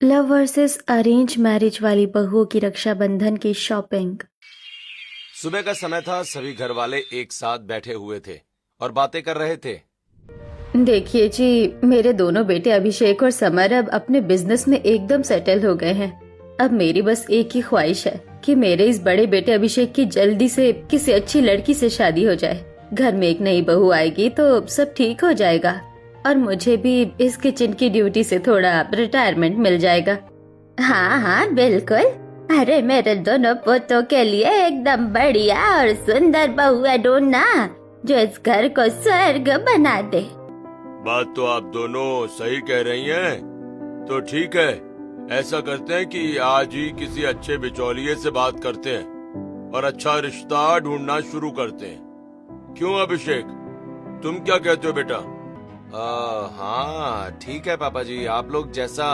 Love versus arrange marriage वाली बहुओं की रक्षाबंधन की शॉपिंग। सुबह का समय था। सभी घर वाले एक साथ बैठे हुए थे और बातें कर रहे थे। देखिए जी, मेरे दोनों बेटे अभिषेक और समर अब अपने बिजनेस में एकदम सेटल हो गए हैं। अब मेरी बस एक ही ख्वाहिश है कि मेरे इस बड़े बेटे अभिषेक की जल्दी से किसी अच्छी लड़की से शादी हो जाए। घर में एक नई बहू आएगी तो सब ठीक हो जाएगा और मुझे भी इस किचन की ड्यूटी से थोड़ा रिटायरमेंट मिल जाएगा। हाँ हाँ बिल्कुल। अरे मेरे दोनों पोतों के लिए एकदम बढ़िया और सुंदर बहुआ ढूंढना जो इस घर को स्वर्ग बना दे। बात तो आप दोनों सही कह रही हैं। तो ठीक है, ऐसा करते हैं कि आज ही किसी अच्छे बिचौलिए से बात करते हैं और अच्छा रिश्ता ढूंढना शुरू करते हैं। क्यों अभिषेक, तुम क्या कहते हो बेटा? हाँ ठीक है पापा जी, आप लोग जैसा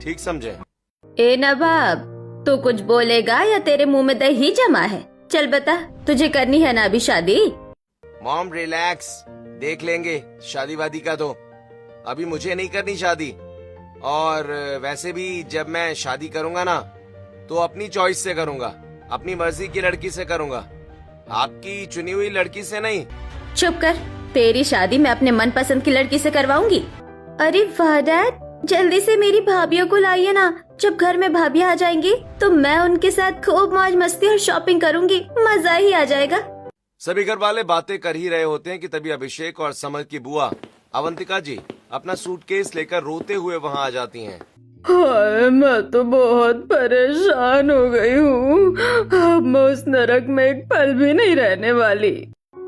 ठीक समझे। ए नवाब, तू कुछ बोलेगा या तेरे मुंह में दही जमा है? चल बता, तुझे करनी है ना अभी शादी? मॉम रिलैक्स, देख लेंगे शादी वादी का। तो अभी मुझे नहीं करनी शादी, और वैसे भी जब मैं शादी करूंगा ना तो अपनी चॉइस से करूंगा, अपनी मर्जी की लड़की से करूंगा, आपकी चुनी हुई लड़की से नहीं। चुप कर, तेरी शादी मैं अपने मनपसंद की लड़की से करवाऊंगी। अरे वाह डैड, जल्दी से मेरी भाभियों को लाइए ना। जब घर में भाभी आ जाएंगी तो मैं उनके साथ खूब मौज मस्ती और शॉपिंग करूंगी, मजा ही आ जाएगा। सभी घर वाले बातें कर ही रहे होते हैं कि तभी अभिषेक और समर की बुआ अवंतिका जी अपना सूटकेस लेकर रोते हुए वहां आ जाती हैं। हाय, मैं तो बहुत परेशान हो गई हूँ। अब मैं उस नरक में एक पल भी नहीं रहने वाली।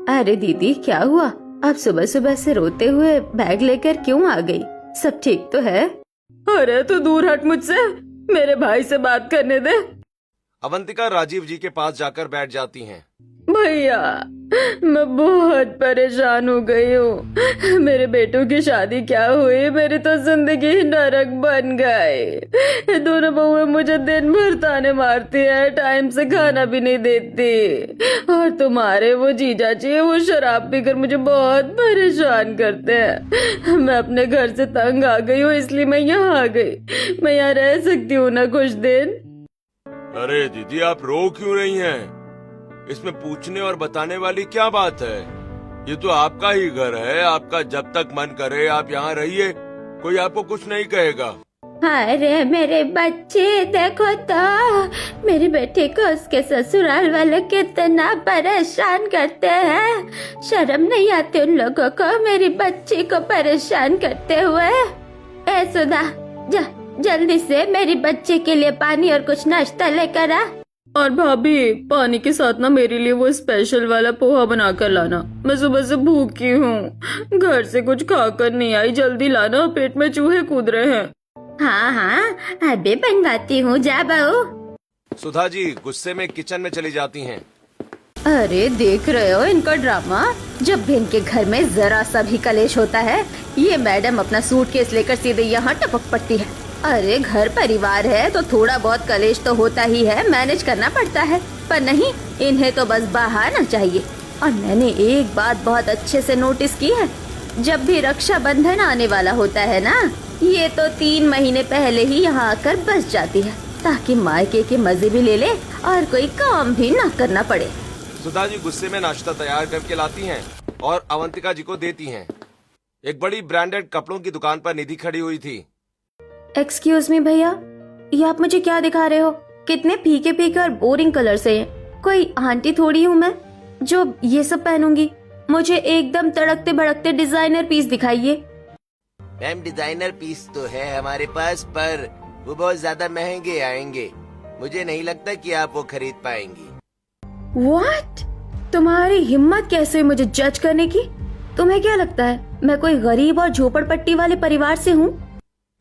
अरे दीदी, क्या हुआ? आप सुबह सुबह से रोते हुए बैग लेकर क्यों आ गई? सब ठीक तो है? अरे तू दूर हट मुझसे, मेरे भाई से बात करने दे। अवंतिका राजीव जी के पास जाकर बैठ जाती हैं। भैया, मैं बहुत परेशान हो गई हूँ। मेरे बेटों की शादी क्या हुई, मेरी तो जिंदगी नरक बन गई। दोनों बहुएं मुझे दिन भर ताने मारती है, टाइम से खाना भी नहीं देती। और तुम्हारे वो जीजा जी, वो शराब पीकर मुझे बहुत परेशान करते हैं। मैं अपने घर से तंग आ गई हूँ, इसलिए मैं यहाँ आ गई। मैं यहाँ रह सकती हूँ ना कुछ दिन? अरे दीदी, आप रो क्यों रही हैं? इसमें पूछने और बताने वाली क्या बात है? ये तो आपका ही घर है, आपका जब तक मन करे आप यहाँ रहिए, कोई आपको कुछ नहीं कहेगा। अरे मेरे बच्चे, देखो तो मेरी बेटी को उसके ससुराल वाले कितना परेशान करते हैं। शर्म नहीं आती उन लोगों को मेरी बच्ची को परेशान करते हुए। ए सुधा, जा जल्दी से मेरी बच्ची के लिए पानी और कुछ नाश्ता लेकर आ। और भाभी, पानी के साथ ना मेरे लिए वो स्पेशल वाला पोहा बना कर लाना। मैं सुबह से भूखी हूँ, घर से कुछ खाकर नहीं आई। जल्दी लाना, पेट में चूहे कूद रहे हैं। हाँ हाँ, अभी बनवाती हूँ, जा बहू। सुधा जी गुस्से में किचन में चली जाती हैं। अरे देख रहे हो इनका ड्रामा? जब भी इनके घर में जरा सा भी कलेश होता है, ये मैडम अपना सूटकेस लेकर सीधे यहाँ टपक पड़ती है। अरे घर परिवार है तो थोड़ा बहुत कलेश तो होता ही है, मैनेज करना पड़ता है। पर नहीं, इन्हें तो बस बहाना चाहिए। और मैंने एक बात बहुत अच्छे से नोटिस की है, जब भी रक्षाबंधन आने वाला होता है ना, ये तो 3 महीने पहले ही यहाँ आकर बस जाती है, ताकि मायके के मजे भी ले ले और कोई काम भी ना करना पड़े। सुधा जी गुस्से में नाश्ता तैयार करके लाती हैं और अवंतिका जी को देती हैं। एक बड़ी ब्रांडेड कपड़ों की दुकान पर निधि खड़ी हुई थी। एक्सक्यूज मी भैया, ये आप मुझे क्या दिखा रहे हो? कितने फीके फीके और बोरिंग कलर से हैं। कोई आंटी थोड़ी हूँ मैं जो ये सब पहनूंगी। मुझे एकदम तड़कते भड़कते डिजाइनर पीस दिखाइए। मैम, डिजाइनर पीस तो है हमारे पास, पर वो बहुत ज्यादा महंगे आएंगे। मुझे नहीं लगता कि आप वो खरीद पाएंगी। व्हाट? तुम्हारी हिम्मत कैसे हुई मुझे जज करने की? तुम्हें क्या लगता है मैं कोई गरीब और झोपड़पट्टी वाले परिवार से हूँ?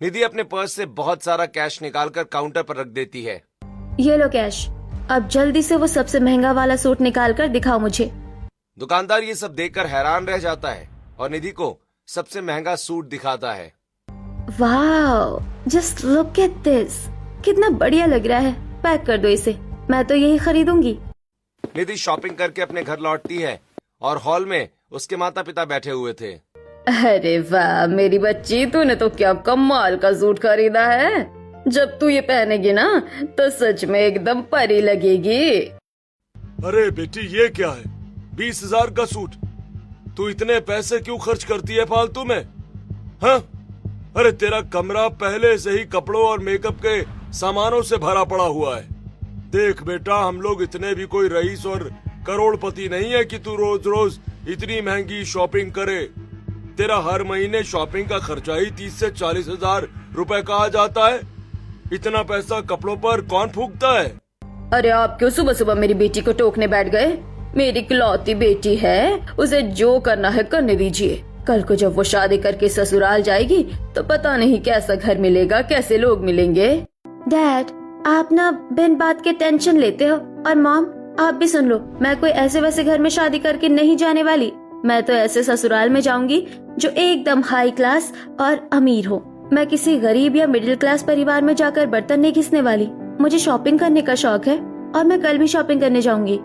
निधि अपने पर्स से बहुत सारा कैश निकालकर काउंटर पर रख देती है। ये लो कैश, अब जल्दी से वो सबसे महंगा वाला सूट निकाल कर दिखाओ मुझे। दुकानदार ये सब देखकर हैरान रह जाता है और निधि को सबसे महंगा सूट दिखाता है। Wow, just look at this, कितना बढ़िया लग रहा है। पैक कर दो इसे, मैं तो यही खरीदूंगी। निधि शॉपिंग करके अपने घर लौटती है और हॉल में उसके माता पिता बैठे हुए थे। अरे वाह मेरी बच्ची, तूने तो क्या कमाल का सूट खरीदा है। जब तू ये पहनेगी ना तो सच में एकदम परी लगेगी। अरे बेटी ये क्या है, 20,000 का सूट? तू इतने पैसे क्यों खर्च करती है फालतू में? हाँ? अरे तेरा कमरा पहले से ही कपड़ों और मेकअप के सामानों से भरा पड़ा हुआ है। देख बेटा, हम लोग इतने भी कोई रईस और करोड़पति नहीं है कि तू रोज रोज इतनी महंगी शॉपिंग करे। तेरा हर महीने शॉपिंग का खर्चा ही 30 से 40 हजार रुपए का आ जाता है। इतना पैसा कपड़ों पर कौन फूकता है? अरे आप क्यों सुबह सुबह मेरी बेटी को टोकने बैठ गए? मेरी इकलौती बेटी है, उसे जो करना है करने दीजिए। कल को जब वो शादी करके ससुराल जाएगी तो पता नहीं कैसा घर मिलेगा, कैसे लोग मिलेंगे। डैड, आप ना बिन बात के टेंशन लेते हो। और मॉम, आप भी सुन लो, मैं कोई ऐसे वैसे घर में शादी करके नहीं जाने वाली। मैं तो ऐसे ससुराल में जाऊंगी जो एकदम हाई क्लास और अमीर हो। मैं किसी गरीब या मिडिल क्लास परिवार में जाकर बर्तन नहीं घिसने वाली। मुझे शॉपिंग करने का शौक है और मैं कल भी शॉपिंग करने जाऊंगी।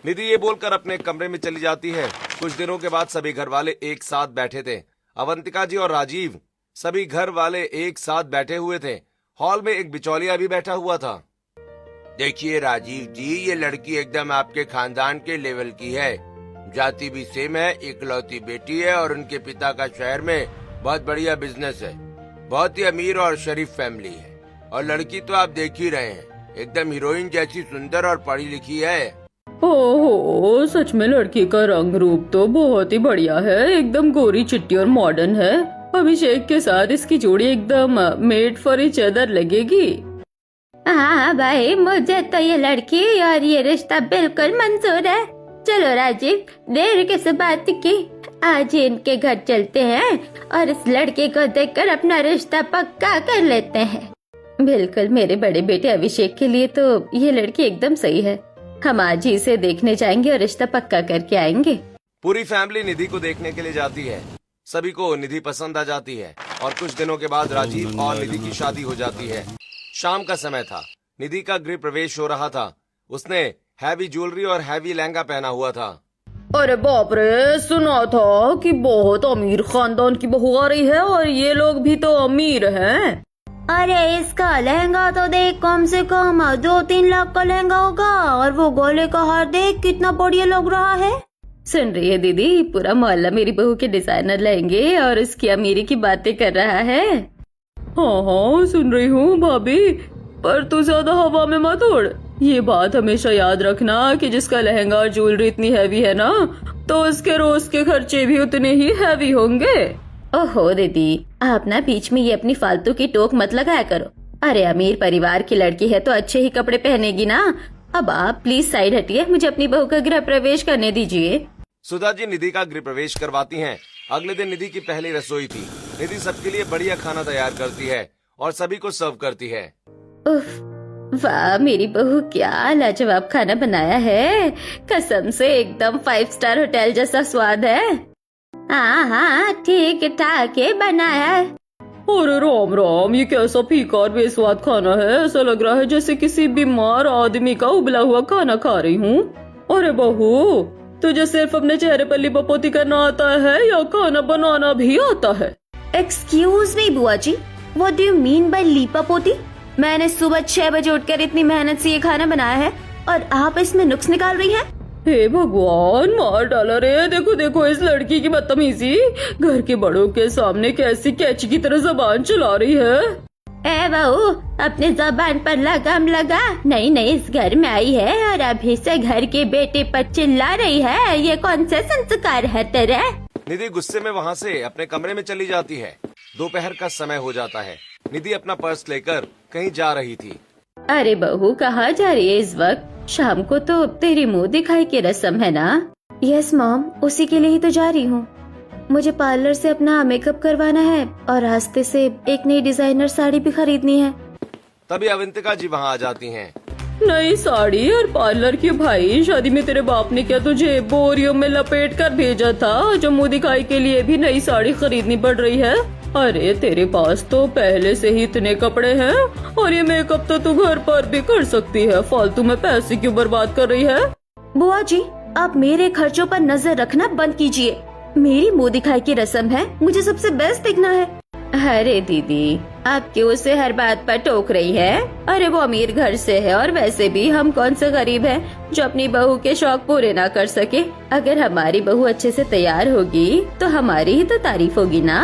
निधि ये बोलकर अपने कमरे में चली जाती है। कुछ दिनों के बाद सभी घर वाले एक साथ बैठे थे। अवंतिका जी और राजीव, सभी घर वाले एक साथ बैठे हुए थे। हॉल में एक बिचौलिया भी बैठा हुआ था। देखिए राजीव जी, ये लड़की एकदम आपके खानदान के लेवल की है। जाति भी सेम है, इकलौती बेटी है और उनके पिता का शहर में बहुत बढ़िया बिजनेस है। बहुत ही अमीर और शरीफ फैमिली है। और लड़की तो आप देख ही रहे हैं, एकदम हीरोइन जैसी सुंदर और पढ़ी लिखी है। ओहो, सच में लड़की का रंग रूप तो बहुत ही बढ़िया है। एकदम गोरी चिट्टी और मॉडर्न है। अभिषेक के साथ इसकी जोड़ी एकदम मेड फॉर ईच अदर लगेगी। हाँ भाई, मुझे तो ये लड़की और ये रिश्ता बिल्कुल मंजूर है। चलो राजीव, देर किस बात की, आज इनके घर चलते हैं और इस लड़के को देखकर अपना रिश्ता पक्का कर लेते हैं। बिल्कुल, मेरे बड़े बेटे अभिषेक के लिए तो ये लड़की एकदम सही है। हम आज ही इसे देखने जाएंगे और रिश्ता पक्का करके आएंगे। पूरी फैमिली निधि को देखने के लिए जाती है। सभी को निधि पसंद आ जाती है और कुछ दिनों के बाद राजीव और निधि की शादी हो जाती है। शाम का समय था। निधि का गृह प्रवेश हो रहा था। उसने हैवी ज्वेलरी और हैवी लहंगा पहना हुआ था। अरे बाप रे, सुना था कि बहुत अमीर खानदान की बहू आ रही है और ये लोग भी तो अमीर हैं। अरे इसका लहंगा तो देख, कम से कम 2-3 लाख का लहंगा होगा और वो गोले का हार देख कितना बढ़िया लग रहा है। सुन रही है दीदी, पूरा मोहल्ला मेरी बहू के डिजाइनर लहंगे और उसकी अमीरी की बातें कर रहा है। हाँ हाँ सुन रही हूँ भाभी, पर तू ज्यादा हवा में मत उड़। ये बात हमेशा याद रखना कि जिसका लहंगा और ज्वेलरी इतनी हैवी है ना, तो उसके रोज के खर्चे भी उतने ही हैवी होंगे। ओहो दीदी, आप ना बीच में ये अपनी फालतू की टोक मत लगाया करो। अरे अमीर परिवार की लड़की है तो अच्छे ही कपड़े पहनेगी ना। अब आप प्लीज साइड हटिए, मुझे अपनी बहू का गृह प्रवेश करने दीजिए। सुधा जी निधि का गृह प्रवेश करवाती हैं। अगले दिन निधि की पहली रसोई थी। निधि सबके लिए बढ़िया खाना तैयार करती है और सभी को सर्व करती है। उफ, वाह मेरी बहू, क्या लाजवाब खाना बनाया है। कसम से एकदम 5 स्टार होटल जैसा स्वाद है। हाँ हाँ, ठीक ठाक है बनाया है। अरे राम राम, ये कैसा फीका और बेस्वाद खाना है। ऐसा लग रहा है जैसे किसी बीमार आदमी का उबला हुआ खाना खा रही हूँ। अरे बहू, तुझे सिर्फ अपने चेहरे पर लिपापोती करना आता है या खाना बनाना भी आता है? एक्सक्यूज मी बुआ जी, what do you mean by लिपापोती? मैंने सुबह 6 बजे उठकर इतनी मेहनत से ये खाना बनाया है और आप इसमें नुक्स निकाल रही हैं? हे भगवान, मार डाला रे। देखो देखो इस लड़की की बदतमीजी, घर के बड़ों के सामने कैसी कैची की तरह जबान चला रही है। ए बहू, अपने जबान पर लगाम लगा। नहीं नहीं, इस घर में आई है और अभी से घर के बेटे पर चिल्ला रही है। ये कौन से संस्कार है तेरे? निधि गुस्से में वहाँ से अपने कमरे में चली जाती है। दोपहर का समय हो जाता है। निधि अपना पर्स लेकर कहीं जा रही थी। अरे बहू, कहाँ जा रही है इस वक्त? शाम को तो तेरी मुंह दिखाई की रस्म है ना? यस मॉम, उसी के लिए ही तो जा रही हूँ। मुझे पार्लर से अपना मेकअप करवाना है और रास्ते से एक नई डिजाइनर साड़ी भी खरीदनी है। तभी अवंतिका जी वहाँ आ जाती हैं। नई साड़ी और पार्लर की? भाई, शादी में तेरे बाप ने क्या तुझे बोरियों में लपेट कर भेजा था जो मुंह दिखाई के लिए भी नई साड़ी खरीदनी पड़ रही है? अरे तेरे पास तो पहले से ही इतने कपड़े हैं और ये मेकअप तो तू घर पर भी कर सकती है। फालतू में पैसे क्यों बर्बाद कर रही है? बुआ जी, आप मेरे खर्चों पर नजर रखना बंद कीजिए। मेरी मुंह दिखाई की रस्म है, मुझे सबसे बेस्ट दिखना है। अरे दीदी, आप क्यों उसे हर बात पर टोक रही है? अरे वो अमीर घर से है और वैसे भी हम कौन से गरीब हैं जो अपनी बहू के शौक पूरे ना कर सके। अगर हमारी बहू अच्छे से तैयार होगी तो हमारी ही तो तारीफ होगी ना।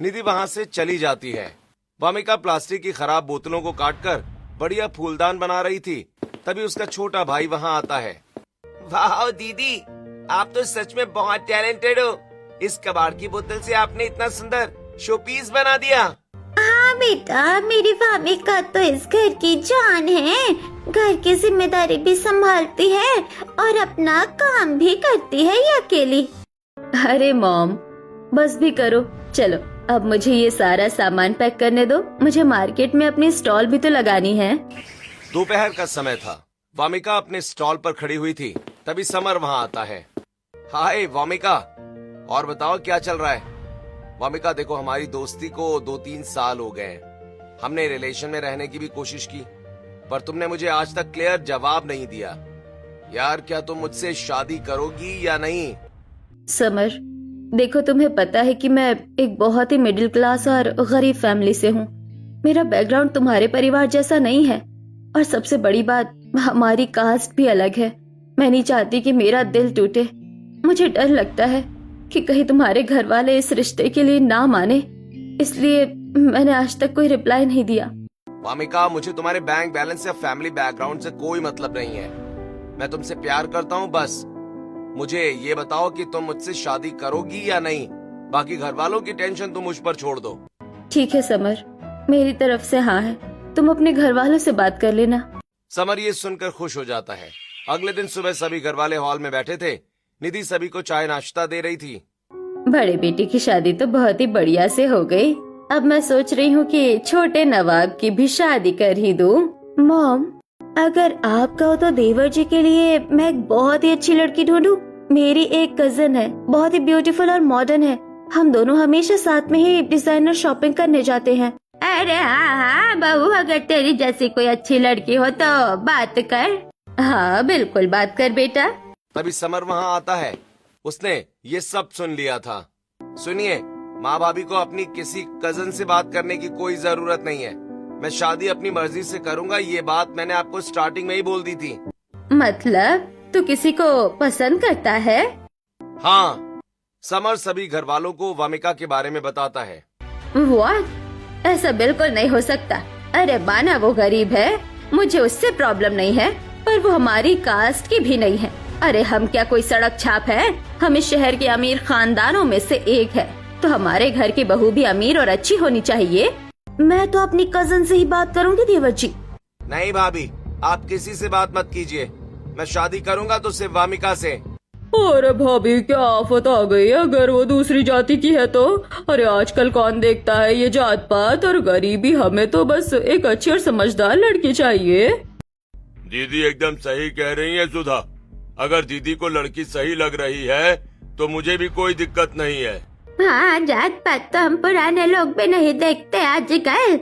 निधि वहाँ से चली जाती है। वामिका प्लास्टिक की खराब बोतलों को काटकर बढ़िया फूलदान बना रही थी। तभी उसका छोटा भाई वहाँ आता है। वाह दीदी, आप तो सच में बहुत टैलेंटेड हो। इस कबाड़ की बोतल से आपने इतना सुंदर शोपीस बना दिया। हाँ बेटा, मेरी वामिका तो इस घर की जान है। घर की जिम्मेदारी भी संभालती है और अपना काम भी करती है ये अकेली। अरे मॉम, बस भी करो। चलो अब मुझे ये सारा सामान पैक करने दो। मुझे मार्केट में अपनी स्टॉल भी तो लगानी है। दोपहर का समय था। वामिका अपने स्टॉल पर खड़ी हुई थी। तभी समर वहाँ आता है। हाय वामिका, और बताओ क्या चल रहा है? वामिका देखो, हमारी दोस्ती को 2-3 साल हो गए हैं। हमने रिलेशन में रहने की भी कोशिश की, पर तुमने मुझे आज तक क्लियर जवाब नहीं दिया। यार, क्या तुम मुझसे शादी करोगी या नहीं? समर देखो, तुम्हें पता है कि मैं एक बहुत ही मिडिल क्लास और गरीब फैमिली से हूँ। मेरा बैकग्राउंड तुम्हारे परिवार जैसा नहीं है और सबसे बड़ी बात, हमारी कास्ट भी अलग है। मैं नहीं चाहती कि मेरा दिल टूटे। मुझे डर लगता है कि कहीं तुम्हारे घर वाले इस रिश्ते के लिए ना माने, इसलिए मैंने आज तक कोई रिप्लाई नहीं दिया। वामिका, मुझे तुम्हारे बैंक बैलेंस या फैमिली बैकग्राउंड से कोई मतलब नहीं है। मैं तुमसे प्यार करता हूँ। बस मुझे ये बताओ कि तुम मुझसे शादी करोगी या नहीं। बाकी घर वालों की टेंशन तुम मुझ पर छोड़ दो। ठीक है समर, मेरी तरफ से हाँ है। तुम अपने घर वालों से बात कर लेना। समर ये सुनकर खुश हो जाता है। अगले दिन सुबह सभी घर वाले हॉल में बैठे थे। निधि सभी को चाय नाश्ता दे रही थी। बड़े बेटी की शादी तो बहुत ही बढ़िया से हो गई। अब मैं सोच रही हूँ कि छोटे नवाब की भी शादी कर ही दूँ। मॉम, अगर आप कहो तो देवर जी के लिए मैं एक बहुत ही अच्छी लड़की ढूंढूं। मेरी एक कजन है, बहुत ही ब्यूटीफुल और मॉडर्न है। हम दोनों हमेशा साथ में ही डिजाइनर शॉपिंग करने जाते हैं। अरे हाँ हाँ बहू, अगर तेरी जैसी कोई अच्छी लड़की हो तो बात कर। हाँ बिल्कुल बात कर बेटा। तभी समर वहाँ आता है। उसने ये सब सुन लिया था। सुनिए, माँ भाभी को अपनी किसी कजन से बात करने की कोई जरूरत नहीं है। मैं शादी अपनी मर्जी से करूँगा। ये बात मैंने आपको स्टार्टिंग में ही बोल दी थी। मतलब तू किसी को पसंद करता है? हाँ। समर सभी घर वालों को वामिका के बारे में बताता है। What? ऐसा बिल्कुल नहीं हो सकता। अरे माना वो गरीब है, मुझे उससे प्रॉब्लम नहीं है, पर वो हमारी कास्ट की भी नहीं है। अरे हम क्या कोई सड़क छाप है? हम इस शहर के अमीर खानदानों में से एक है, तो हमारे घर की बहू भी अमीर और अच्छी होनी चाहिए। मैं तो अपनी कजन से ही बात करूंगी देवर जी। नहीं भाभी, आप किसी से बात मत कीजिए। मैं शादी करूंगा तो सिर्फ वामिका से। अरे भाभी, क्या आफत आ गई है अगर वो दूसरी जाति की है तो? अरे आजकल कौन देखता है ये जात पात और गरीबी। हमें तो बस एक अच्छी और समझदार लड़की चाहिए। दीदी एकदम सही कह रही है सुधा। अगर दीदी को लड़की सही लग रही है तो मुझे भी कोई दिक्कत नहीं है। हाँ, जात पात तो हम पुराने लोग भी नहीं देखते आजकल।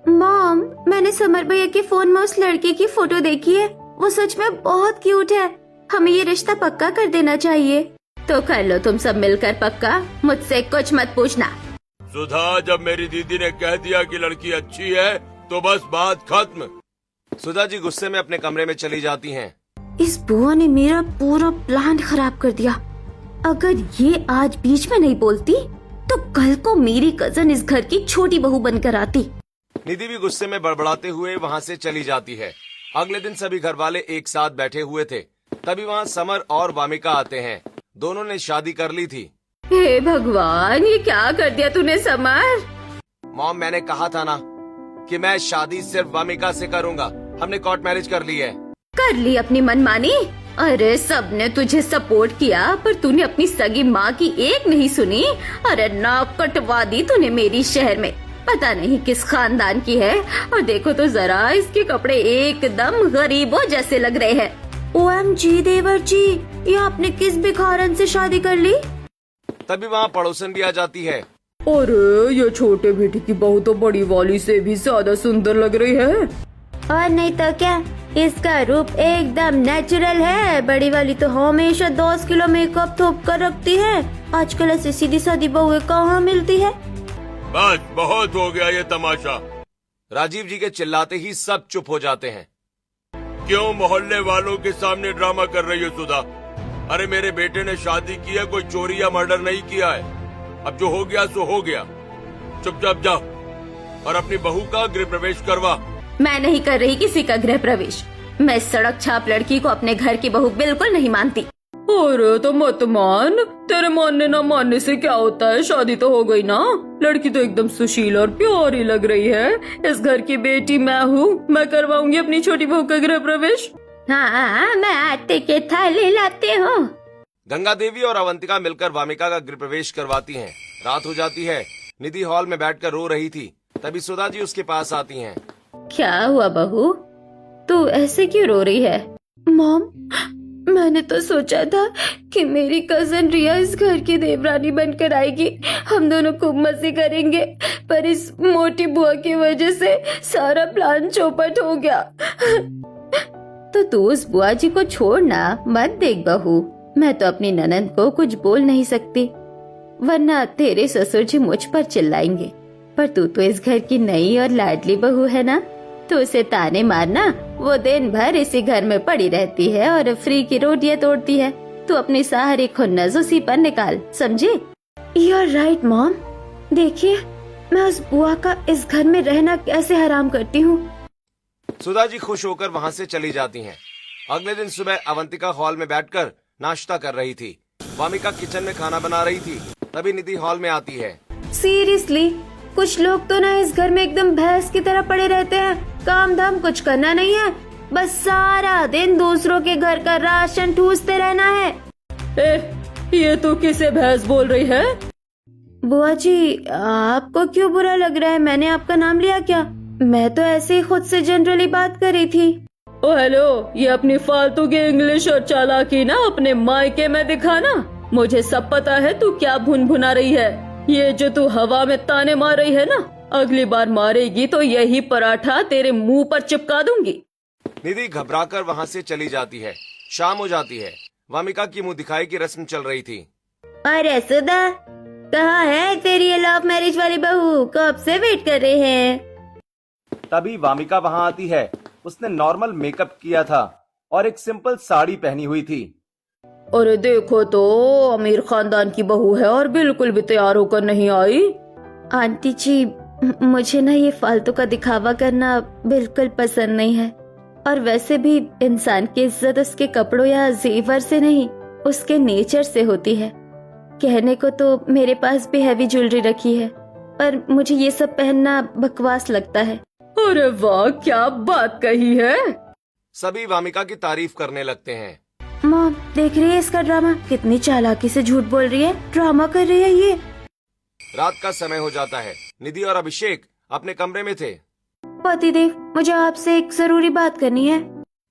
मॉम, मैंने समर भैया के फोन में उस लड़के की फोटो देखी है। वो सच में बहुत क्यूट है। हमें ये रिश्ता पक्का कर देना चाहिए। तो कर लो तुम सब मिलकर पक्का, मुझसे कुछ मत पूछना। सुधा, जब मेरी दीदी ने कह दिया कि लड़की अच्छी है तो बस बात खत्म। सुधा जी गुस्से में अपने कमरे में चली जाती हैं। इस बुआ ने मेरा पूरा प्लान खराब कर दिया। अगर ये आज बीच में नहीं बोलती तो कल को मेरी कजन इस घर की छोटी बहू बनकर आती। निधि भी गुस्से में बड़बड़ाते हुए वहाँ से चली जाती है। अगले दिन सभी घर वाले एक साथ बैठे हुए थे। तभी वहाँ समर और वामिका आते हैं। दोनों ने शादी कर ली थी। हे भगवान, ये क्या कर दिया तूने समर? मॉम, मैंने कहा था ना कि मैं शादी सिर्फ वामिका से करूँगा। हमने कोर्ट मैरिज कर ली है। कर ली अपनी मनमानी? अरे सबने तुझे सपोर्ट किया, पर तूने अपनी सगी माँ की एक नहीं सुनी। अरे नाक कटवा दी तूने मेरी शहर में। पता नहीं किस खानदान की है। और देखो तो जरा, इसके कपड़े एकदम गरीबों जैसे लग रहे हैं। OMG देवर जी, ये आपने किस भिखारन से शादी कर ली? तभी वहाँ पड़ोसन भी आ जाती है। अरे ये छोटे बेटी की बहू तो बड़ी वाली से भी ज्यादा सुंदर लग रही है। और नहीं तो क्या, इसका रूप एकदम नेचुरल है। बड़ी वाली तो हमेशा 10 किलो मेकअप थोप कर रखती है। आजकल ऐसी सीधी सादी बहुएं कहाँ मिलती है? बस बहुत हो गया ये तमाशा। राजीव जी के चिल्लाते ही सब चुप हो जाते हैं। क्यों मोहल्ले वालों के सामने ड्रामा कर रही हो सुधा? अरे मेरे बेटे ने शादी की है, कोई चोरी या मर्डर नहीं किया है। अब जो हो गया सो हो गया। चुपचाप जा और अपनी बहू का गृह प्रवेश करवा। मैं नहीं कर रही किसी का गृह प्रवेश। मैं इस सड़क छाप लड़की को अपने घर की बहू बिल्कुल नहीं मानती। अरे तो मत मान, तेरे मानने ना मानने से क्या होता है, शादी तो हो गई ना। लड़की तो एकदम सुशील और प्यारी लग रही है। इस घर की बेटी मैं हूँ, मैं करवाऊंगी अपनी छोटी बहू का गृह प्रवेश। हाँ, मैं आटे के थाली लाती हूँ। गंगा देवी और अवंतिका मिलकर वामिका का गृह प्रवेश करवाती हैं। रात हो जाती है। निधि हॉल में बैठकर रो रही थी। तभी सुधा जी उसके पास आती हैं। क्या हुआ बहू, तू ऐसे क्यों रो रही है? मॉम, मैंने तो सोचा था कि मेरी कजन रिया इस घर की देवरानी बनकर आएगी, हम दोनों खूब मस्ती करेंगे, पर इस मोटी बुआ की वजह से सारा प्लान चौपट हो गया। तो तू उस बुआ जी को छोड़ना मत। देख बहू, मैं तो अपनी ननद को कुछ बोल नहीं सकती, वरना तेरे ससुर जी मुझ पर चिल्लाएंगे। पर तू तो इस घर की नई और लाडली बहू है ना, तो उसे ताने मारना। वो दिन भर इसी घर में पड़ी रहती है और फ्री की रोटियां तोड़ती है। तू अपनी सारी खुन्नस उसी पर निकाल, समझे? You are right mom. देखिए, मैं उस बुआ का इस घर में रहना कैसे हराम करती हूँ। सुधा जी खुश होकर वहाँ से चली जाती हैं। अगले दिन सुबह अवंतिका हॉल में बैठकर नाश्ता कर रही थी। वामिका किचन में खाना बना रही थी। तभी निधि हॉल में आती है। सीरियसली, कुछ लोग तो ना इस घर में एकदम भैंस की तरह पड़े रहते हैं, काम धाम कुछ करना नहीं है, बस सारा दिन दूसरों के घर का राशन ठूसते रहना है। ये तू किसे भैंस बोल रही है? बुआ जी, आपको क्यों बुरा लग रहा है? मैंने आपका नाम लिया क्या? मैं तो ऐसे ही खुद से जनरली बात कर रही थी। ओ हेलो, ये अपनी फालतू की इंग्लिश और चालाकी ना अपने मायके में दिखाना। मुझे सब पता है तू क्या भुनभुना रही है। ये जो तू हवा में ताने मार रही है ना, अगली बार मारेगी तो यही पराठा तेरे मुंह पर चिपका दूंगी। निधि घबराकर वहाँ से चली जाती है। शाम हो जाती है। वामिका की मुंह दिखाई की रस्म चल रही थी। अरे सुधा, कहाँ है तेरी ये लव मैरिज वाली बहू? कब से वेट कर रहे हैं। तभी वामिका वहाँ आती है। उसने नॉर्मल मेकअप किया था और एक सिंपल साड़ी पहनी हुई थी। अरे देखो तो, अमीर खानदान की बहू है और बिल्कुल भी तैयार होकर नहीं आई। आंटी जी, मुझे ना ये फालतू का दिखावा करना बिल्कुल पसंद नहीं है। और वैसे भी इंसान की इज्जत उसके कपड़ों या जेवर से नहीं, उसके नेचर से होती है। कहने को तो मेरे पास भी हैवी ज्वेलरी रखी है, पर मुझे ये सब पहनना बकवास लगता है। अरे वाह, क्या बात कही है। सभी वामिका की तारीफ करने लगते हैं। मॉम, देख रही है इसका ड्रामा? कितनी चालाकी से झूठ बोल रही है, ड्रामा कर रही है ये। रात का समय हो जाता है। निधि और अभिषेक अपने कमरे में थे। पतिदेव, मुझे आपसे एक जरूरी बात करनी है।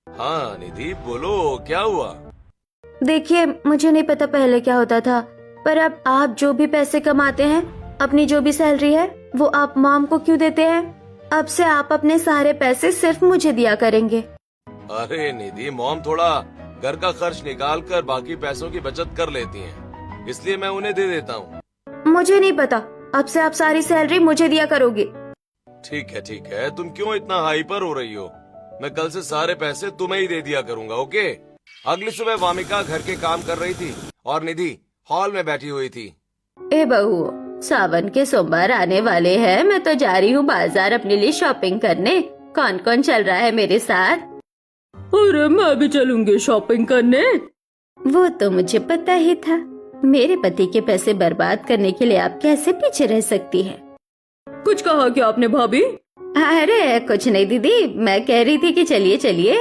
हाँ निधि, बोलो क्या हुआ? देखिए, मुझे नहीं पता पहले क्या होता था, पर अब आप जो भी पैसे कमाते हैं, अपनी जो भी सैलरी है, वो आप मॉम को क्यों देते हैं? अब से आप अपने सारे पैसे सिर्फ मुझे दिया करेंगे। अरे निधि, मॉम थोड़ा घर का खर्च निकाल कर बाकी पैसों की बचत कर लेती हैं, इसलिए मैं उन्हें दे देता हूँ। मुझे नहीं पता, अब से आप सारी सैलरी मुझे दिया करोगे। ठीक है, तुम क्यों इतना हाइपर हो रही हो? मैं कल से सारे पैसे तुम्हें ही दे दिया करूँगा, ओके? अगली सुबह वामिका घर के काम कर रही थी और निधि हॉल में बैठी हुई थी। ए बहू, सावन के सोमवार आने वाले हैं, मैं तो जा रही हूँ बाजार अपने लिए शॉपिंग करने। कौन कौन चल रहा है मेरे साथ? अरे मैं भी चलूंगी शॉपिंग करने। वो तो मुझे पता ही था। मेरे पति के पैसे बर्बाद करने के लिए आप कैसे पीछे रह सकती हैं? कुछ कहा क्या आपने भाभी? अरे कुछ नहीं दीदी, मैं कह रही थी कि चलिए चलिए।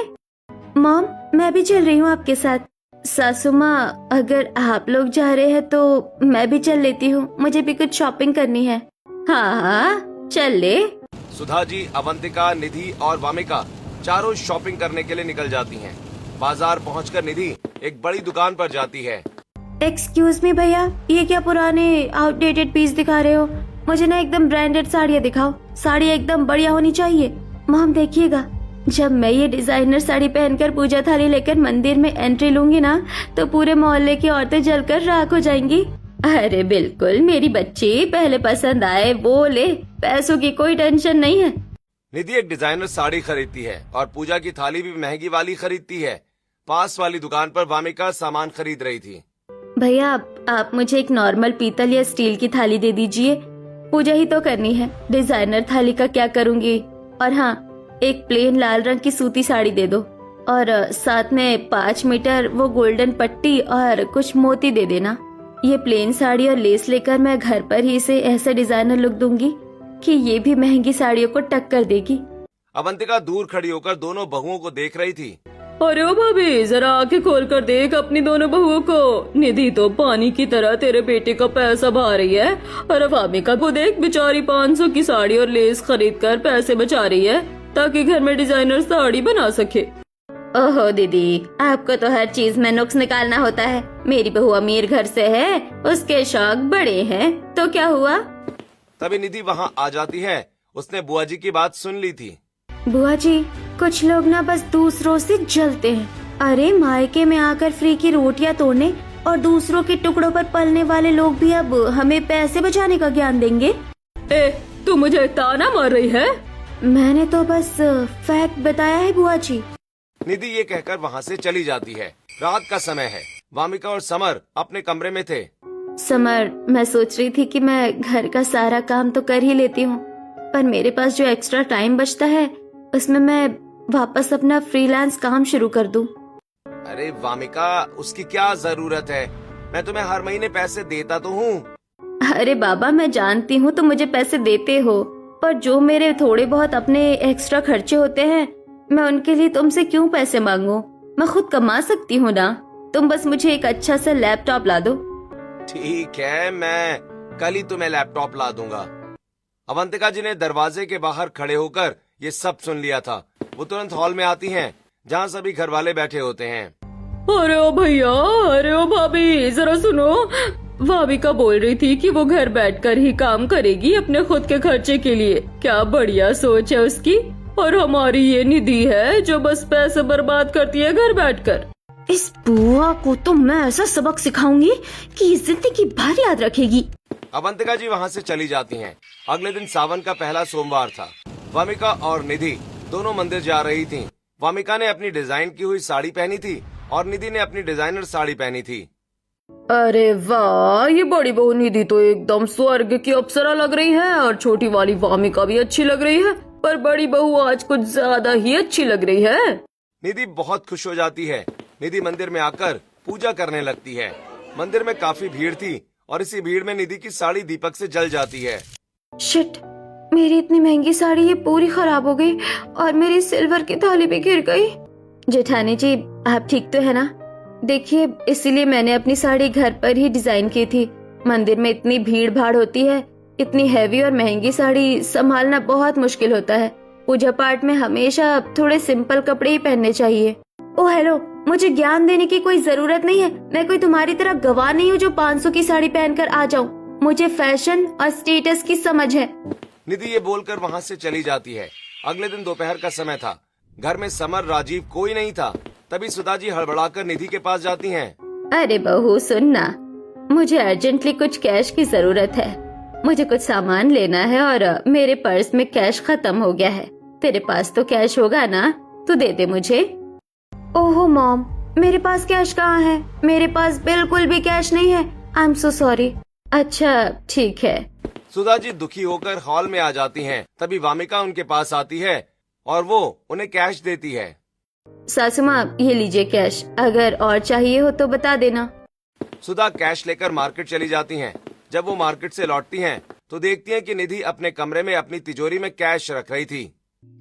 मॉम, मैं भी चल रही हूँ आपके साथ। सासू माँ, अगर आप लोग जा रहे हैं तो मैं भी चल लेती हूँ, मुझे भी कुछ शॉपिंग करनी है। हाँ, चल ले। सुधा जी, अवंतिका, निधि और वामिका चारों शॉपिंग करने के लिए निकल जाती हैं। बाजार पहुंचकर निधि एक बड़ी दुकान पर जाती है। एक्सक्यूज मी भैया, ये क्या पुराने आउटडेटेड पीस दिखा रहे हो? मुझे ना एकदम ब्रांडेड साड़ियाँ दिखाओ। साड़ी एकदम बढ़िया होनी चाहिए। मॉम देखिएगा, जब मैं ये डिजाइनर साड़ी पहनकर पूजा थाली लेकर मंदिर में एंट्री लूंगी ना, तो पूरे मोहल्ले की औरतें जलकर राख हो जाएंगी। अरे बिल्कुल मेरी बच्ची, पहले पसंद आए वो ले, पैसों की कोई टेंशन नहीं है। निधि एक डिजाइनर साड़ी खरीदती है और पूजा की थाली भी महंगी वाली खरीदती है। पास वाली दुकान पर वामिका सामान खरीद रही थी। भैया आप मुझे एक नॉर्मल पीतल या स्टील की थाली दे दीजिए, पूजा ही तो करनी है, डिजाइनर थाली का क्या करूँगी। और हाँ, एक प्लेन लाल रंग की सूती साड़ी दे दो और साथ में 5 मीटर वो गोल्डन पट्टी और कुछ मोती दे देना। ये प्लेन साड़ी और लेस लेकर मैं घर पर ही इसे ऐसा डिजाइनर लुक दूंगी कि ये भी महंगी साड़ियों को टक्कर देगी। अवंतिका दूर खड़ी होकर दोनों बहुओं को देख रही थी। अरे ओ भाभी, जरा आंखें खोल कर देख अपनी दोनों बहुओं को। निधि तो पानी की तरह तेरे बेटे का पैसा बहा रही है, और वामिका को देख, बेचारी 500 की साड़ी और लेस खरीद कर पैसे बचा रही है ताकि घर में डिजाइनर साड़ी बना सके। ओहो दीदी, आपको तो हर चीज में नुक्स निकालना होता है। मेरी बहू अमीर घर से है, उसके शौक बड़े हैं, तो क्या हुआ। तभी निधि वहाँ आ जाती है। उसने बुआ जी की बात सुन ली थी। बुआ जी, कुछ लोग ना बस दूसरों से जलते हैं। अरे मायके में आकर फ्री की रोटियां तोड़ने और दूसरों के टुकड़ों पर पलने वाले लोग भी अब हमें पैसे बचाने का ज्ञान देंगे। ए, तू मुझे ताना मार रही है? मैंने तो बस फैक्ट बताया है बुआ जी। निधि ये कहकर वहाँ से चली जाती है। रात का समय है। वामिका और समर अपने कमरे में थे। समर, मैं सोच रही थी कि मैं घर का सारा काम तो कर ही लेती हूँ, पर मेरे पास जो एक्स्ट्रा टाइम बचता है उसमें मैं वापस अपना फ्रीलांस काम शुरू कर दूं। अरे वामिका, उसकी क्या जरूरत है? मैं तुम्हें हर महीने पैसे देता तो हूँ। अरे बाबा, मैं जानती हूँ तुम मुझे पैसे देते हो, पर जो मेरे थोड़े बहुत अपने एक्स्ट्रा खर्चे होते हैं, मैं उनके लिए तुमसे क्यों पैसे मांगूं? मैं खुद कमा सकती हूँ ना। तुम बस मुझे एक अच्छा सा लैपटॉप ला दो। ठीक है, मैं कल ही तुम्हें लैपटॉप ला दूंगा। अवंतिका जी ने दरवाजे के बाहर खड़े होकर ये सब सुन लिया था। वो तुरंत हॉल में आती हैं, जहाँ सभी घर वाले बैठे होते हैं। अरे ओ भैया, अरे ओ भाभी, जरा सुनो। वामिका बोल रही थी कि वो घर बैठकर ही काम करेगी अपने खुद के खर्चे के लिए। क्या बढ़िया सोच है उसकी। और हमारी ये निधि है जो बस पैसे बर्बाद करती है घर बैठकर। इस बुआ को तो मैं ऐसा सबक सिखाऊंगी कि ये जिंदगी भर याद रखेगी। अवंतिका जी वहाँ से चली जाती हैं। अगले दिन सावन का पहला सोमवार था। वामिका और निधि दोनों मंदिर जा रही थीं। वामिका ने अपनी डिजाइन की हुई साड़ी पहनी थी और निधि ने अपनी डिजाइनर साड़ी पहनी थी। अरे वाह, ये बड़ी बहू निधि तो एकदम स्वर्ग की अप्सरा लग रही है, और छोटी वाली वामिका भी अच्छी लग रही है, पर बड़ी बहू आज कुछ ज्यादा ही अच्छी लग रही है। निधि बहुत खुश हो जाती है। निधि मंदिर में आकर पूजा करने लगती है। मंदिर में काफी भीड़ थी और इसी भीड़ में निधि की साड़ी दीपक से जल जाती है। शिट, मेरी इतनी महंगी साड़ी ये पूरी खराब हो गई और मेरी सिल्वर की थाली भी गिर गई। जेठानी जी, आप ठीक तो है ना? देखिए, इसीलिए मैंने अपनी साड़ी घर पर ही डिजाइन की थी। मंदिर में इतनी भीड़ भाड़ होती है, इतनी हैवी और महंगी साड़ी संभालना बहुत मुश्किल होता है। पूजा पाठ में हमेशा थोड़े सिंपल कपड़े ही पहनने चाहिए। ओह हेलो, मुझे ज्ञान देने की कोई जरूरत नहीं है। मैं कोई तुम्हारी तरह गवाह नहीं हूँ जो 500 की साड़ी पहनकर आ जाऊँ। मुझे फैशन और स्टेटस की समझ है। निधि ये बोलकर वहाँ से चली जाती है। अगले दिन दोपहर का समय था। घर में समर, राजीव कोई नहीं था। तभी सुधा जी हड़बड़ाकर निधि के पास जाती हैं। अरे बहू सुनना, मुझे अर्जेंटली कुछ कैश की जरूरत है। मुझे कुछ सामान लेना है और मेरे पर्स में कैश खत्म हो गया है। तेरे पास तो कैश होगा ना? तू दे दे मुझे। ओहो मॉम, मेरे पास कैश कहाँ है? मेरे पास बिल्कुल भी कैश नहीं है। I am so sorry. अच्छा ठीक है। सुधा जी दुखी होकर हॉल में आ जाती हैं। तभी वामिका उनके पास आती है और वो उन्हें कैश देती है। सासू माँ, ये लीजिए कैश, अगर और चाहिए हो तो बता देना। सुधा कैश लेकर मार्केट चली जाती हैं। जब वो मार्केट से लौटती हैं तो देखती हैं कि निधि अपने कमरे में अपनी तिजोरी में कैश रख रही थी।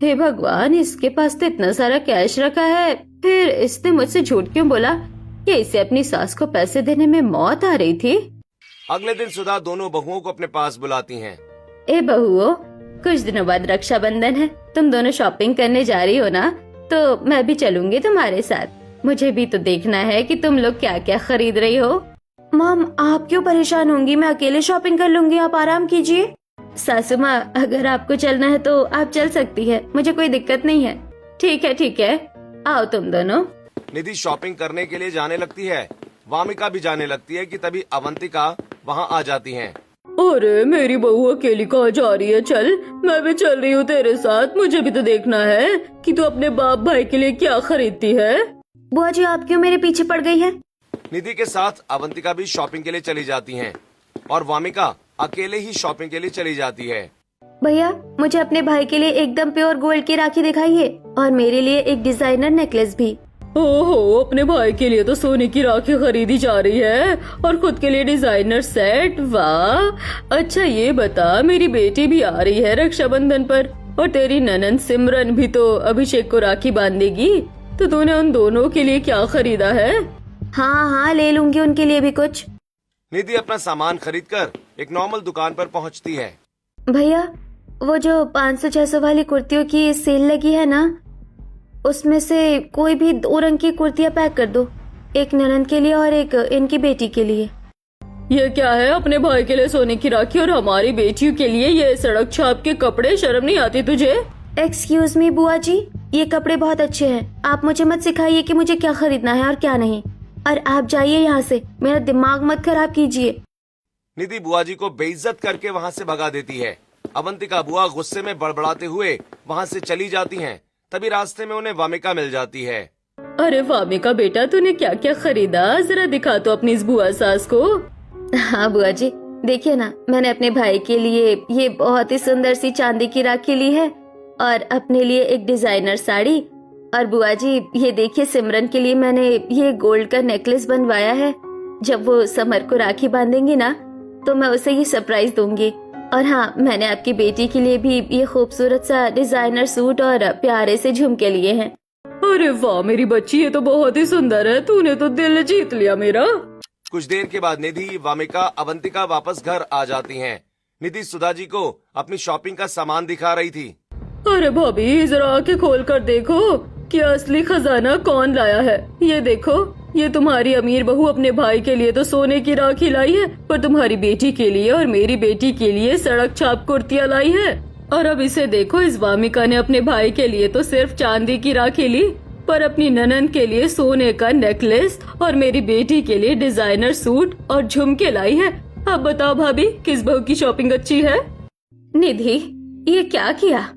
हे भगवान, इसके पास तो इतना सारा कैश रखा है, फिर इसने मुझसे झूठ क्यों बोला कि इसे अपनी सास को पैसे देने में मौत आ रही थी? अगले दिन सुधा दोनों बहुओं को अपने पास बुलाती हैं। ए बहुओं, कुछ दिनों बाद रक्षाबंधन है। तुम दोनों शॉपिंग करने जा रही हो ना, तो मैं भी चलूंगी तुम्हारे साथ। मुझे भी तो देखना है कि तुम लोग क्या क्या खरीद रही हो। मॉम, आप क्यों परेशान होंगी? मैं अकेले शॉपिंग कर लूंगी, आप आराम कीजिए। सासू माँ, अगर आपको चलना है तो आप चल सकती है, मुझे कोई दिक्कत नहीं है। ठीक है, आओ तुम दोनों। निधि शॉपिंग करने के लिए जाने लगती है। वामिका भी जाने लगती है कि तभी अवंतिका वहाँ आ जाती हैं। अरे मेरी बहू अकेली कहाँ जा रही है? चल मैं भी चल रही हूँ तेरे साथ। मुझे भी तो देखना है कि तू अपने बाप भाई के लिए क्या खरीदती है। बुआ जी आप क्यों मेरे पीछे पड़ गई है? निधि के साथ अवंतिका भी शॉपिंग के लिए चली जाती हैं और वामिका अकेले ही शॉपिंग के लिए चली जाती है। भैया मुझे अपने भाई के लिए एकदम प्योर गोल्ड की राखी दिखाइए और मेरे लिए एक डिजाइनर नेकलेस भी। ओहो, अपने भाई के लिए तो सोने की राखी खरीदी जा रही है और खुद के लिए डिजाइनर सेट। वाह, अच्छा ये बता, मेरी बेटी भी आ रही है रक्षाबंधन पर और तेरी ननंद सिमरन भी तो अभिषेक को राखी बांधेगी, तो तूने उन दोनों के लिए क्या खरीदा है? हाँ हाँ ले लूंगी उनके लिए भी कुछ। निधि अपना सामान खरीदकर एक नॉर्मल दुकान पर पहुंचती है। भैया वो जो 500-600 वाली कुर्तियों की सेल लगी है ना, उसमें से कोई भी 2 रंग की कुर्तियां पैक कर दो, एक ननंद के लिए और एक इनकी बेटी के लिए। ये क्या है? अपने भाई के लिए सोने की राखी और हमारी बेटियों के लिए ये सड़क छाप के कपड़े? शर्म नहीं आती तुझे? एक्सक्यूज मी बुआ जी, ये कपड़े बहुत अच्छे हैं, आप मुझे मत सिखाइए कि मुझे क्या खरीदना है और क्या नहीं, और आप जाइए यहाँ से, मेरा दिमाग मत खराब कीजिए। निधि बुआ जी को बेइज्जत करके वहाँ से भगा देती है। अवंतिका बुआ गुस्से में बड़बड़ाते हुए वहाँ से चली जाती हैं। तभी रास्ते में उन्हें वामिका मिल जाती है। अरे वामिका बेटा, तूने क्या क्या खरीदा? जरा दिखा तो अपनी इस बुआ सास को। हाँ बुआ जी देखिए ना, मैंने अपने भाई के लिए ये बहुत ही सुंदर सी चांदी की राखी ली है और अपने लिए एक डिजाइनर साड़ी, और बुआ जी ये देखिए सिमरन के लिए मैंने ये गोल्ड का नेकलेस बनवाया है। जब वो समर को राखी बांधेंगी ना तो मैं उसे ये सरप्राइज दूंगी। और हाँ, मैंने आपकी बेटी के लिए भी ये खूबसूरत सा डिजाइनर सूट और प्यारे से झुमके लिए हैं। अरे वाह मेरी बच्ची, ये तो बहुत ही सुंदर है। तूने तो दिल जीत लिया मेरा। कुछ देर के बाद निधि, वामिका, अवंतिका वापस घर आ जाती हैं। निधि सुधा जी को अपनी शॉपिंग का सामान दिखा रही थी। अरे भाभी जरा आंखें खोल कर देखो कि असली खजाना कौन लाया है। ये देखो, ये तुम्हारी अमीर बहू अपने भाई के लिए तो सोने की राखी लाई है, पर तुम्हारी बेटी के लिए और मेरी बेटी के लिए सड़क छाप कुर्तियाँ लाई है। और अब इसे देखो, इस वामिका ने अपने भाई के लिए तो सिर्फ चांदी की राखी ली, पर अपनी ननंद के लिए सोने का नेकलेस और मेरी बेटी के लिए डिजाइनर सूट और झुमके लाई है। अब बताओ भाभी, किस बहू की शॉपिंग अच्छी है? निधि ये क्या किया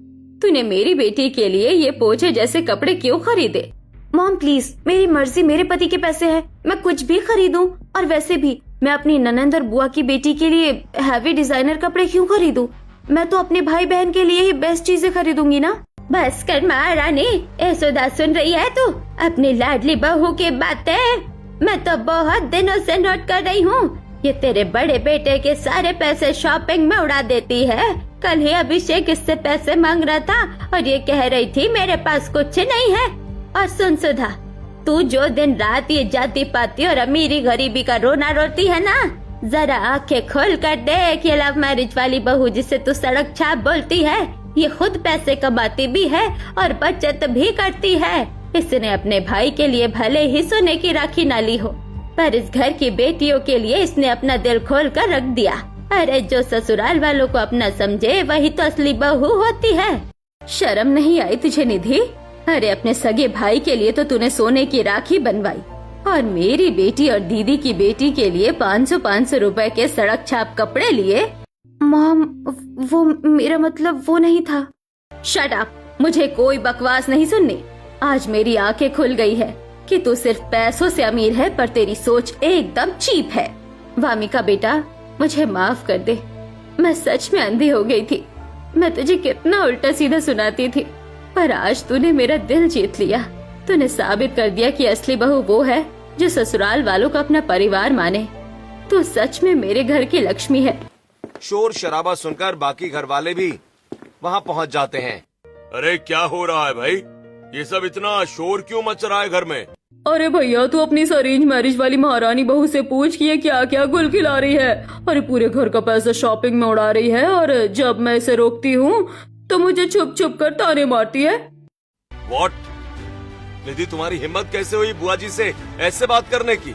तूने? मेरी बेटी के लिए ये पोछे जैसे कपड़े क्यों खरीदे? मॉम प्लीज, मेरी मर्जी, मेरे पति के पैसे हैं, मैं कुछ भी खरीदूं। और वैसे भी मैं अपनी ननंद और बुआ की बेटी के लिए हैवी डिजाइनर कपड़े क्यों खरीदूं? मैं तो अपने भाई बहन के लिए ही बेस्ट चीजें खरीदूंगी ना। बस कर महारानी, यशोदा सुन रही है तू अपनी लाडली बहू की बातें? मैं तो बहुत दिनों से नोट कर रही हूँ, ये तेरे बड़े बेटे के सारे पैसे शॉपिंग में उड़ा देती है। कल ही अभिषेक इससे पैसे मांग रहा था और ये कह रही थी मेरे पास कुछ नहीं है। और सुन सुधा, तू जो दिन रात ये जाति पाती और अमीरी गरीबी का रोना रोती है ना, जरा आंखें खोल कर देख, ये लव मैरिज वाली बहू जिसे तू सड़क छाप बोलती है, ये खुद पैसे कमाती भी है और बचत भी करती है। इसने अपने भाई के लिए भले ही सोने की राखी ना ली हो, पर इस घर की बेटियों के लिए इसने अपना दिल खोल कर रख दिया। अरे जो ससुराल वालों को अपना समझे वही तो असली बहू होती है। शर्म नहीं आई तुझे निधि? अरे अपने सगे भाई के लिए तो तूने सोने की राखी बनवाई और मेरी बेटी और दीदी की बेटी के लिए 500-500 रुपए के सड़क छाप कपड़े लिए। मॉम वो मेरा मतलब वो नहीं था। शट अप, मुझे कोई बकवास नहीं सुननी। आज मेरी आंखें खुल गई है कि तू सिर्फ पैसों से अमीर है, पर तेरी सोच एकदम चीप है। वामिका बेटा, मुझे माफ कर दे, मैं सच में अंधी हो गई थी। मैं तुझे कितना उल्टा सीधा सुनाती थी, पर आज तूने मेरा दिल जीत लिया। तूने साबित कर दिया कि असली बहू वो है जो ससुराल वालों को अपना परिवार माने। तू सच में मेरे घर की लक्ष्मी है। शोर शराबा सुनकर बाकी घर वाले भी वहाँ पहुँच जाते हैं। अरे क्या हो रहा है भाई? ये सब इतना शोर क्यों मच रहा है घर में? अरे भैया, तू अपनी अरेंज मैरिज वाली महारानी बहू से पूछ कि ये क्या क्या गुल खिला रही है। अरे पूरे घर का पैसा शॉपिंग में उड़ा रही है और जब मैं इसे रोकती हूँ तो मुझे छुप छुप कर ताने मारती है। What? निधि, तुम्हारी हिम्मत कैसे हुई बुआ जी से ऐसे बात करने की?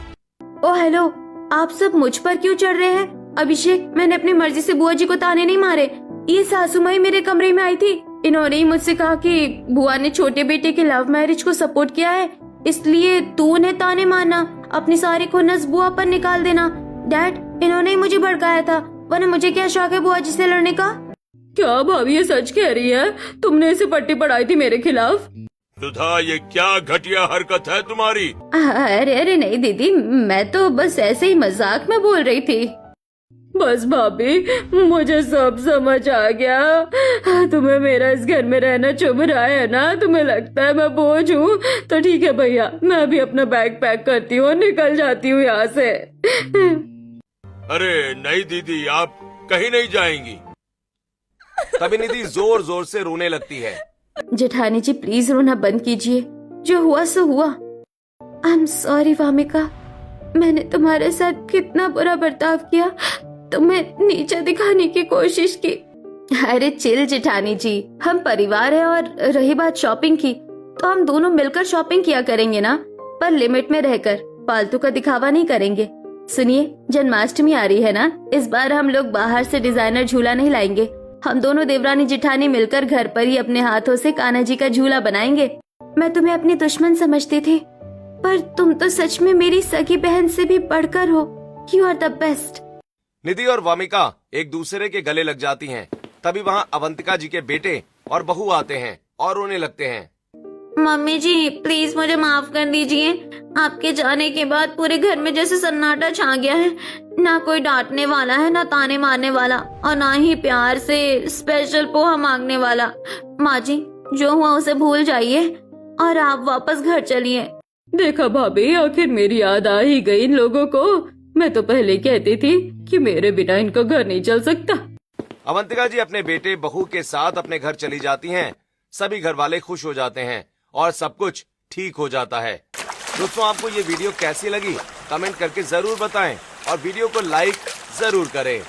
ओ हेलो, आप सब मुझ पर क्यों चढ़ रहे हैं? अभिषेक, मैंने अपनी मर्जी से बुआ जी को ताने नहीं मारे। ये सासू माई मेरे कमरे में आई थी, इन्होंने ही मुझसे कहा कि बुआ ने छोटे बेटे के लव मैरिज को सपोर्ट किया है, इसलिए तू उन्हें ताने मारना, अपनी सारी खुन्नस बुआ पर निकाल देना। डैड, इन्होंने ही मुझे भड़काया था, वरना मुझे क्या शौक है बुआ जी से लड़ने का। क्या भाभी ये सच कह रही है? तुमने इसे पट्टी पढ़ाई थी मेरे खिलाफ? सुधा, ये क्या घटिया हरकत है तुम्हारी? अरे अरे नहीं दीदी, मैं तो बस ऐसे ही मजाक में बोल रही थी। बस भाभी, मुझे सब समझ आ गया। तुम्हें मेरा इस घर में रहना चुभ रहा है ना? तुम्हें लगता है मैं बोझ हूँ? तो ठीक है भैया, मैं भी अपना बैग पैक करती हूँ और निकल जाती हूँ यहाँ से। अरे नहीं दीदी, आप कहीं नहीं जाएंगी। तभी निधि जोर जोर से रोने लगती है। जेठानी जी प्लीज रोना बंद कीजिए, जो हुआ सो हुआ। आई एम सॉरी वामिका, मैंने तुम्हारे साथ कितना बुरा बर्ताव किया, तुम्हें नीचा दिखाने की कोशिश की। अरे चिल जेठानी जी, हम परिवार है, और रही बात शॉपिंग की तो हम दोनों मिलकर शॉपिंग किया करेंगे ना, पर लिमिट में रहकर, फालतू का दिखावा नहीं करेंगे। सुनिए, जन्माष्टमी आ रही है ना, इस बार हम लोग बाहर से डिजाइनर झूला नहीं लाएंगे, हम दोनों देवरानी जेठानी मिलकर घर पर ही अपने हाथों से कान्हा जी का झूला बनाएंगे। मैं तुम्हें अपनी दुश्मन समझती थी, पर तुम तो सच में मेरी सगी बहन से भी बढ़कर हो। You are the best. Nidhi और वामिका एक दूसरे के गले लग जाती हैं। तभी वहाँ अवंतिका जी के बेटे और बहू आते हैं और रोने लगते हैं। मम्मी जी प्लीज मुझे माफ कर दीजिए, आपके जाने के बाद पूरे घर में जैसे सन्नाटा छा गया है, ना कोई डांटने वाला है, ना ताने मारने वाला, और ना ही प्यार से स्पेशल पोहा मांगने वाला। माँ जी, जो हुआ उसे भूल जाइए और आप वापस घर चलिए। देखा भाभी, आखिर मेरी याद आ ही गई इन लोगों को। मैं तो पहले कहती थी कि मेरे बिना इनका घर नहीं चल सकता। अवंतिका जी अपने बेटे बहू के साथ अपने घर चली जाती हैं। सभी घर वाले खुश हो जाते हैं और सब कुछ ठीक हो जाता है। दोस्तों, आपको ये वीडियो कैसी लगी कमेंट करके जरूर बताएं और वीडियो को लाइक जरूर करें।